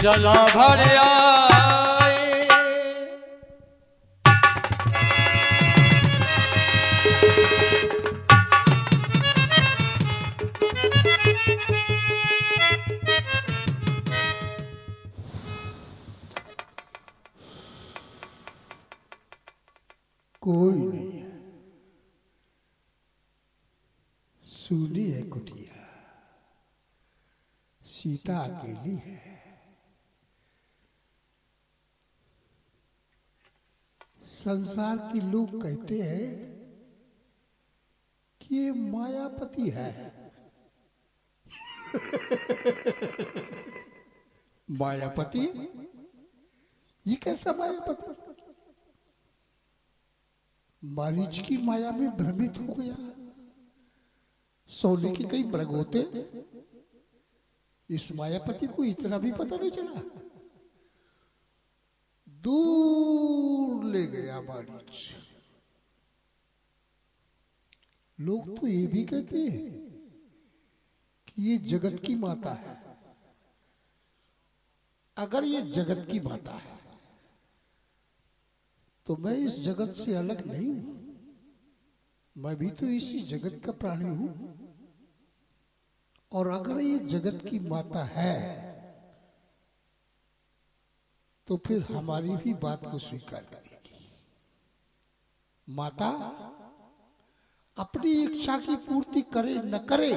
चला भर आए। कोई नहीं है, सूनी है कुटिया, सीता अकेली है। संसार के लोग कहते हैं कि ये मायापति है। मायापति? ये कैसा मायापति? मारीच की माया में भ्रमित हो गया। सोने के कई मृग होते, इस मायापति को इतना भी पता नहीं चला। दूर ले गया मारीच। लोग तो ये भी कहते हैं कि ये जगत की माता है। अगर ये जगत की माता है तो मैं इस जगत से अलग नहीं हूं। मैं भी तो इसी जगत का प्राणी हूं। और अगर ये जगत की माता है तो फिर हमारी भी बात को स्वीकार करेगी। माता अपनी इच्छा की पूर्ति करे न करे,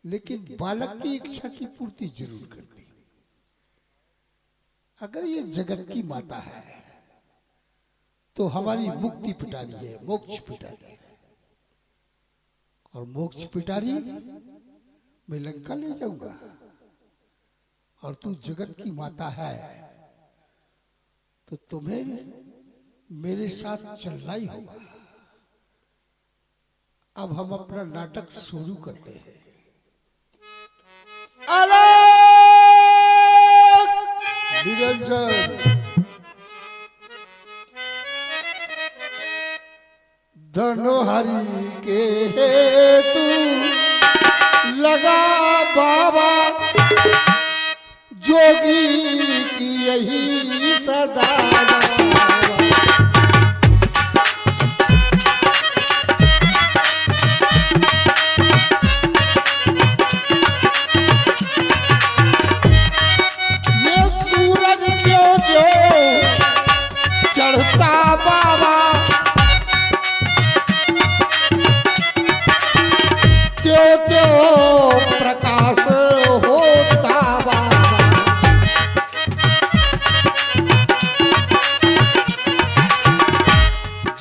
लेकिन बालक की इच्छा की पूर्ति जरूर करती। अगर ये जगत की माता है तो हमारी मुक्ति पिटारी है, मोक्ष पिटारी है। और मोक्ष पिटारी मैं लंका ले जाऊंगा, और तू जगत की माता है तो तुम्हें मेरे साथ चलना ही होगा। अब हम अपना नाटक शुरू करते हैं। अलग निरंजन धनोहरी के हेतु लगा बाबा, जोगी की यही सदा। ये सूरज जो जो चढ़ता बाबा, प्रकाश होता बाबा।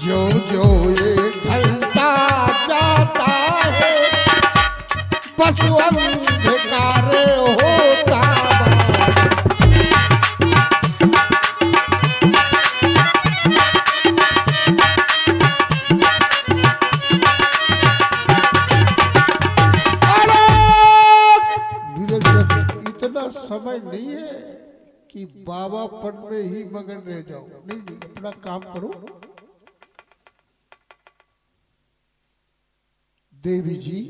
जो जो ये ढलता जाता है, बस अंधकार होता बाबा। समय नहीं है कि बाबा पद में ही मगन रह जाओ। नहीं नहीं, अपना काम करो। देवी जी,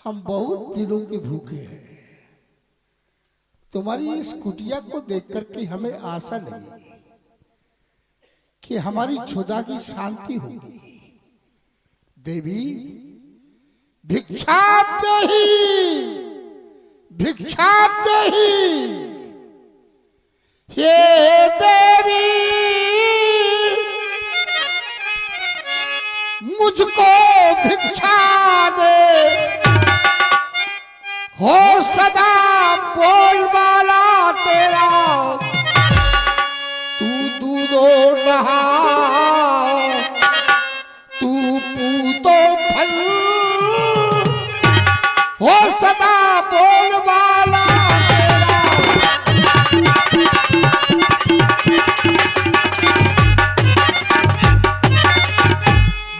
हम बहुत दिनों के भूखे हैं। तुम्हारी इस कुटिया को देख करके हमें आशा लगी कि हमारी क्षुधा की शांति होगी। देवी, भिक्षा देही, भिक्षा देही। हे देवी, मुझको भिक्षा दे। हो सदा बोलबाला तेरा, तू दूधो नहा, तू पूतो फल। हो सदा बोलबाला तेरा।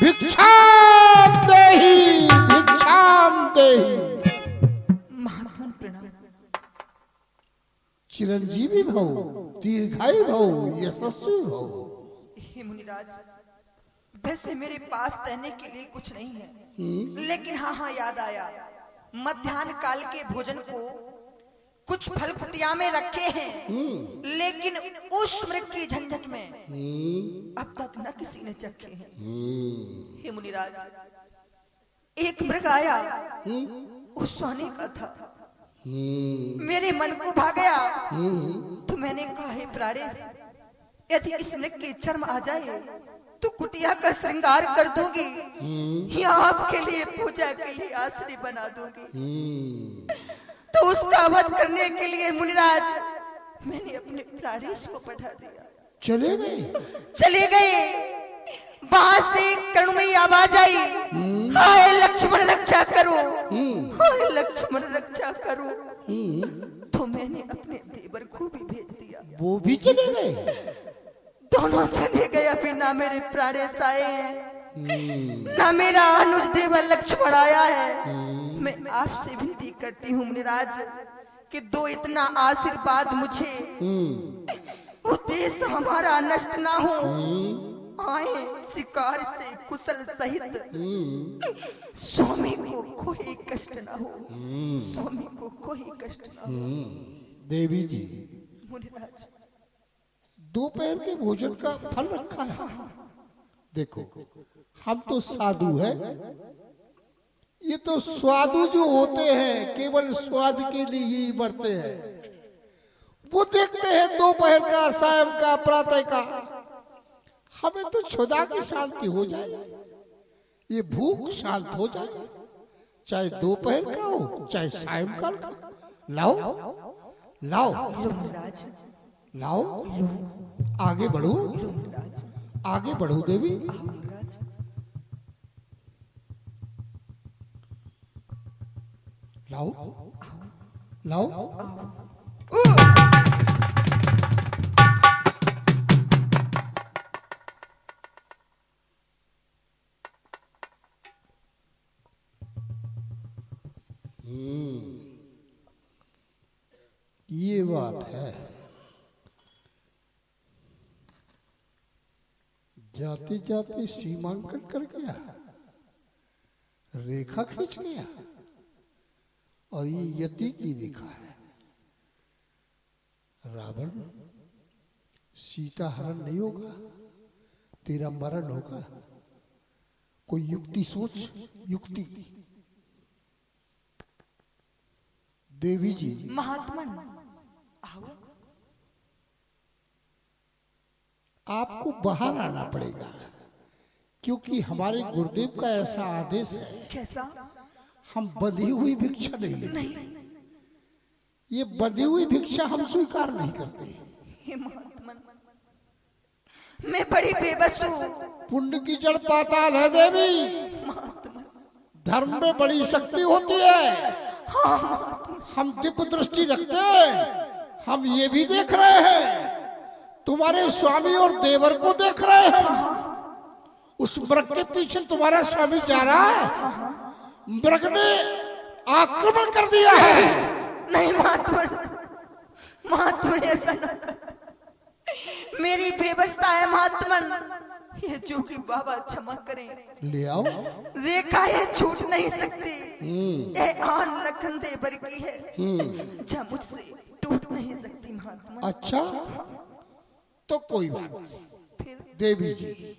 भिक्षाम देहि, भिक्षाम देहि। महात्मन प्रणाम। चिरंजीवी भव, दीर्घायु भव, यशस्वी भव। हे मुनिराज, वैसे मेरे पास कहने के लिए कुछ नहीं है, लेकिन हाँ हाँ याद आया, मध्याह्न काल के भोजन को कुछ फल कुटिया में रखे हैं, लेकिन उस मृग की झंझट में अब तक न किसी ने चखे हैं। हे मुनिराज, एक मृग आया, वो सोने का था, मेरे मन को भा गया, तो मैंने कहा हे प्राणेश, यदि इस मृग के चर्म आ जाए तो कुटिया का श्रृंगार कर दूंगी या आपके लिए पूजा के लिए आश्रय बना दूंगी। तो उसका वध करने के लिए मुनिराज मैंने अपने प्राणेश को पठा दिया। चले गए। वहां से करुणमयी आवाज आई, हाय लक्ष्मण रक्षा करो, हाय लक्ष्मण रक्षा करो। तो मैंने अपने देवर को भी भेज दिया। वो भी चले गए। दोनों चले गए, अभी ना मेरे प्राणेश आए हैं, ना मेरा अनुज देवर लक्ष्मण आया है। मैं आपसे विनती करती हूँ मुनिराज कि दो इतना आशीर्वाद मुझे, वो देश हमारा नष्ट ना हो, आए शिकार से कुशल सहित, स्वामी को कोई कष्ट ना हो, स्वामी को कोई कष्ट ना हो। देवी जी, मुनिराज, दोपहर के भोजन का फल रखा है। देखो, हम तो साधु हैं, ये तो स्वादु जो होते हैं केवल स्वाद के लिए ही बढ़ते हैं। वो देखते हैं दोपहर का, सायं का, प्रातः का। हमें तो क्षुधा की शांति हो जाए, ये भूख शांत हो जाए, चाहे दोपहर का हो चाहे सायंकाल का। लाओ लाओ मुनिराज, लाओ, आगे बढ़ो, आगे बढ़ो देवी। मुनिराज, लाओ लाओ। ये बात है, जाते जाते सीमांकन कर गया, रेखा खींच गया, और ये यति की रेखा है। रावण, सीता हरण नहीं होगा, तेरा मरण होगा। कोई युक्ति सोच, युक्ति। देवी जी, महात्मन, आओ। आपको बाहर आना पड़ेगा, क्योंकि हमारे गुरुदेव का ऐसा आदेश है। कैसा? हम बंधी हुई भिक्षा नहीं लेते। नहीं, ये बंधी हुई भिक्षा हम स्वीकार नहीं करते। हे महात्मन, मैं बड़ी बेबस हूँ। पुण्य की जड़ पाताल है देवी। महात्मन, धर्म में बड़ी शक्ति होती है। हम दिव्य दृष्टि रखते हैं। हम ये भी देख रहे हैं, तुम्हारे स्वामी और देवर को देख रहे हैं। उस मृग के पीछे तुम्हारा स्वामी जा रहा है। मृग ने आक्रमण कर दिया है। नहीं महात्मन, महात्मन ऐसा न कर। मेरी बेबसता है महात्मन, ये जोगी बाबा क्षमा करें। ले आओ। रेखा ये छूट नहीं सकती, ये आन लखन देवर की है, जब मुझसे टूट नहीं सकती महात्मन। अच्छा, तो कोई बात नहीं। फिर देवी जी,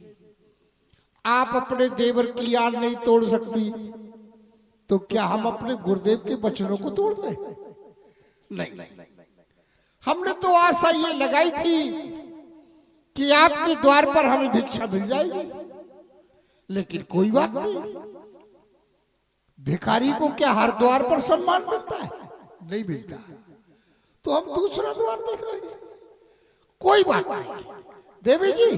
आप अपने देवर की आन नहीं तोड़ सकती, तो क्या हम अपने गुरुदेव के वचनों को तोड़ दें? नहीं। हमने तो आशा ये लगाई थी कि आपके द्वार पर हमें भिक्षा मिल जाएगी, लेकिन कोई बात नहीं। भिखारी को क्या हर द्वार पर सम्मान मिलता है? नहीं मिलता। तो हम दूसरा द्वार देख लेंगे, कोई बात नहीं। देवी जी,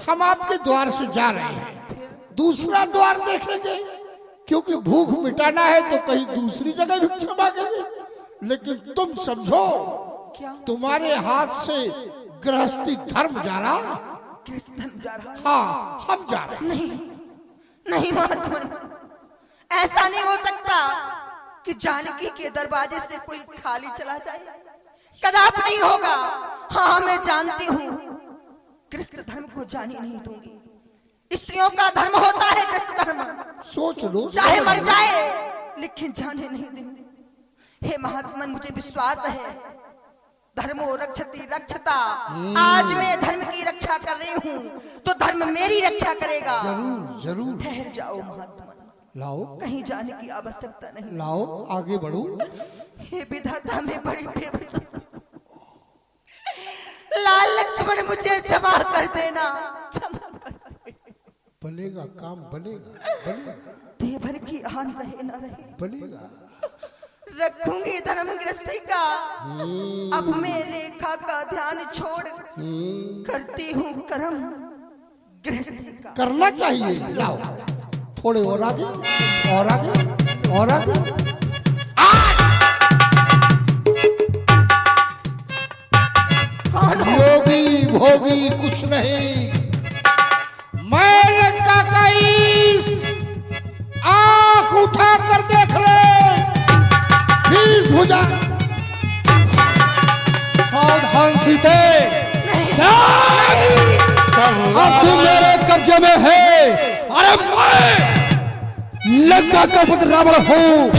हम आपके द्वार से जा रहे हैं, दूसरा द्वार देखेंगे, क्योंकि भूख मिटाना है तो कहीं दूसरी जगह भिक्षा मांगेंगे। लेकिन तुम समझो, क्या? तुम्हारे हाथ से गृहस्थी धर्म जा रहा है। कृष्ण धर्म जा रहा है? हाँ, हम जा रहे हैं। नहीं, नहीं महात्मन, ऐसा नहीं हो सकता कि जानकी के दरवाजे से कोई खाली चला जाए। कदापि नहीं होगा। हाँ, मैं जानती हूँ, कृष्ण धर्म को जाने नहीं दूंगी। स्त्रियों का धर्म होता है कृष्ण धर्म। सोच लो, चाहे मर जाए लेकिन जाने नहीं देंगे। हे महात्मन, मुझे विश्वास है धर्मो रक्षति रक्षता। आज मैं धर्म की रक्षा कर रही हूँ तो धर्म मेरी रक्षा करेगा। जरूर जरूर। ठहर जाओ महात्मन, लाओ, कहीं जाने की आवश्यकता नहीं। लाओ, आगे बढ़ो। हे विधाता, मैं बड़ी बेबस, लाल लक्ष्मण मुझे क्षमा कर देना, क्षमा कर देना। बनेगा, काम बनेगा, बनेगा, देह भर की आन रहे ना रहे, बनेगा। रखूंगी धर्म गृहस्थी का। अब मैं रेखा का ध्यान छोड़ करती हूँ कर्म गृहस्थी का। करना चाहिए। लाओ, थोड़े और आगे, और आगे, और आगे। योगी भोगी कुछ नहीं, मैं लंका का ईश। आंख उठा कर देख ले, 20 भुजा। सावधान सीते, अब तू मेरे कब्जे में है। अरे मैं लंका का पुत्र रावण हूँ,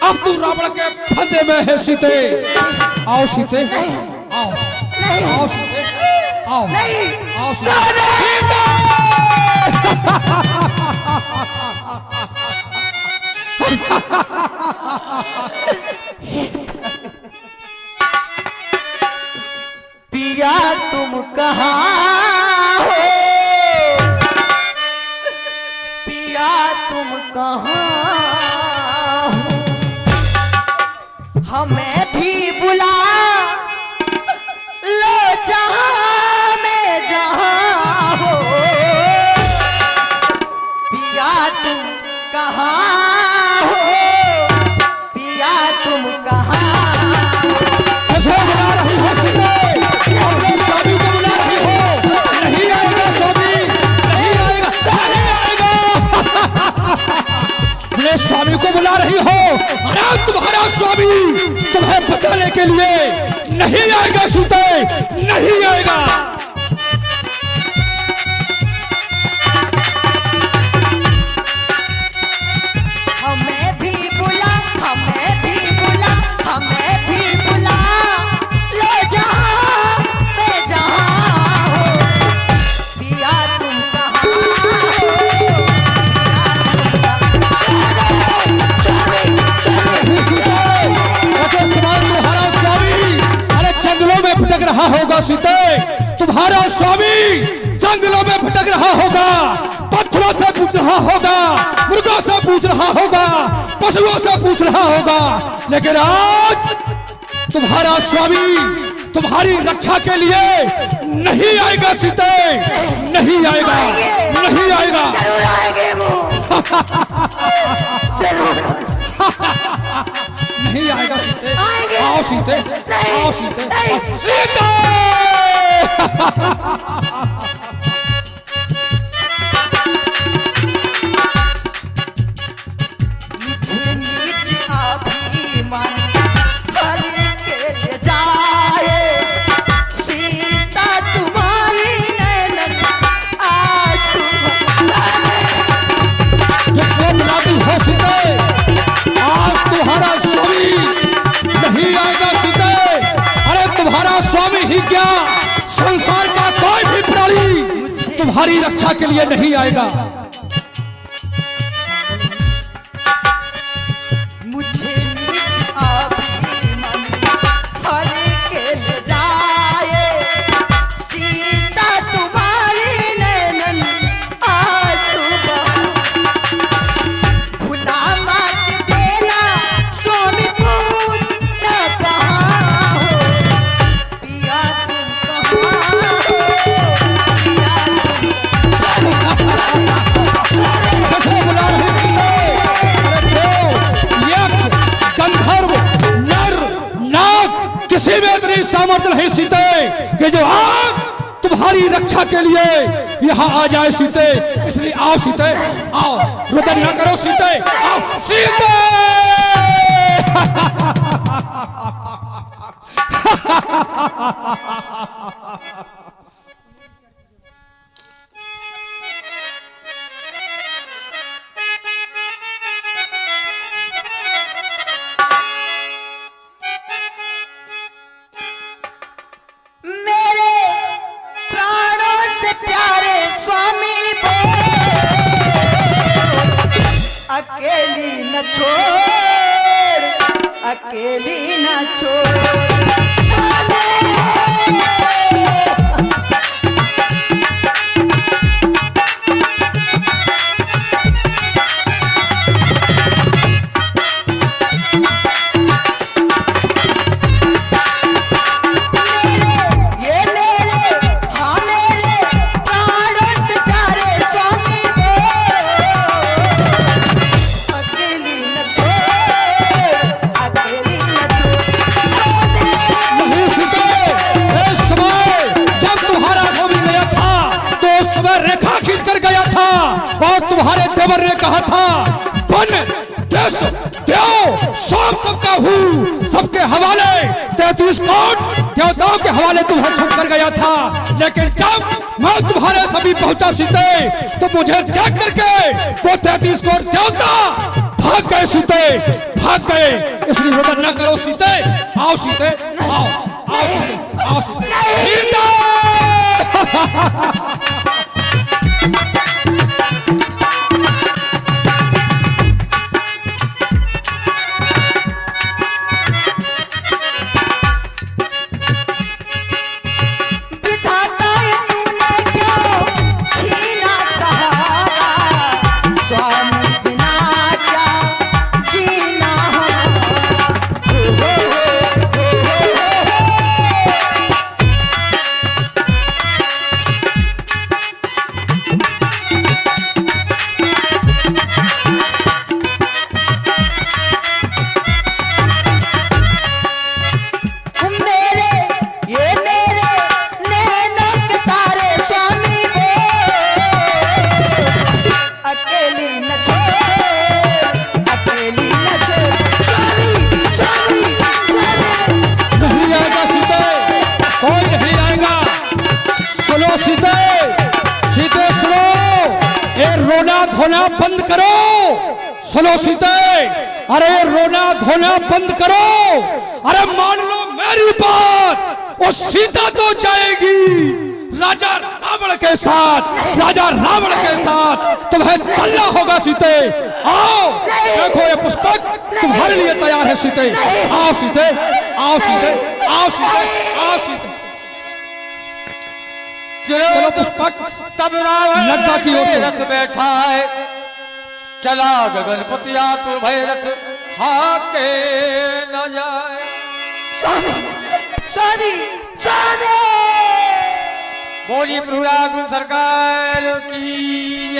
अब तू रावण के फंदे में है सीते। आओ सीते, आओ, आओ सीते, आओ, आओ सीते। पिया तुम कहाँ हो, पिया तुम कहाँ हो, हमें भी बुला लो जहाँ में जहाँ हो। पिया तुम कहाँ हो, पिया तुम कहाँ कैसे बुला रही हो सीते? अपने स्वामी को बुला रही हो? नहीं आएगा स्वामी, नहीं आएगा, नहीं आएगा। अपने स्वामी को बुला रही हो? अरे तुम्हारा स्वामी तुम्हें बचाने के लिए नहीं आएगा सीते, नहीं आएगा। हमें भी बुला, हमें भी बुला, हमें भी बुला लो जहाँ पे जहाँ हो। पिया तुम कहाँ हो, तुम्हारा स्वामी अरे जंगलों में भटक रहा होगा सीते। तुम्हारा स्वामी जंगलों में भटक रहा होगा, पत्थरों से पूछ रहा होगा, मुर्गों से पूछ रहा होगा, पशुओं से पूछ रहा होगा, लेकिन आज तुम्हारा स्वामी तुम्हारी रक्षा के लिए नहीं आएगा सीते, नहीं आएगा, नहीं आएगा। जरूर आएंगे वो, जरूर नहीं आएगा सीते। आएंगे। आओ सीते, आओ सीते, नहीं। सीते। मुझे नीच अभिमान भर के ले जाए, सीता तुम्हारी नैनन आंसू बहाए। जिसको मिलाती हो सीते, आज तुम्हारा स्वामी नहीं आएगा सीते। अरे तुम्हारा स्वामी ही क्या, संसार का कोई भी प्राणी तुम्हारी रक्षा के लिए नहीं आएगा। मुझे नीच अभिमान भर के ले जाए, सीता तुम्हारी नैनन आंसू बहाए। भुला मत देना स्वामी पूछ न कहाँ हो, पिया तुम कहाँ हो, पिया कैसे बुला रहे सीते? अरे क्यों? यक्ष, गंधर्व, नर, नाग, किसी में इतनी सामर्थ्य नहीं सीते कि जो आग तुम्हारी रक्षा के लिए यहाँ आ जाए सीते। इसलिए आओ सीते, आओ, रुदन न करो सीते, आओ सीते। अकेली न छोड़, अकेली न छोड़। और तुम्हारे देवर ने कहा था बन देश देव शाम तक का हूँ सबके हवाले 33 कोट देवताओं के हवाले तुम्हें छोड़ कर गया था। लेकिन जब मैं तुम्हारे सभी पहुंचा सीते तो मुझे देख करके वो 33 कोट देवता भाग गए सीते, भाग गए। इसलिए रोदन न करो सीते, आओ सीते, आओ आओ सीते, आओ सीते। धोना बंद करो, सुनो सीते, अरे रोना धोना बंद करो। अरे मान लो मेरी बात, वो सीता तो जाएगी राजा रावण के साथ, राजा रावण के साथ तुम्हें चलना होगा सीते। आओ देखो ये पुष्पक तुम्हारे लिए तैयार है सीते। आओ सीते, आओ सीते, आओ सीते, आओ सीते। चलो पुष्पक। तब रावण लंका की ओर से रथ बैठा है, चला गगनपति आतुर भय रथ हाके न जाए। स्वामी स्वामी बोली प्रभु सरकार की।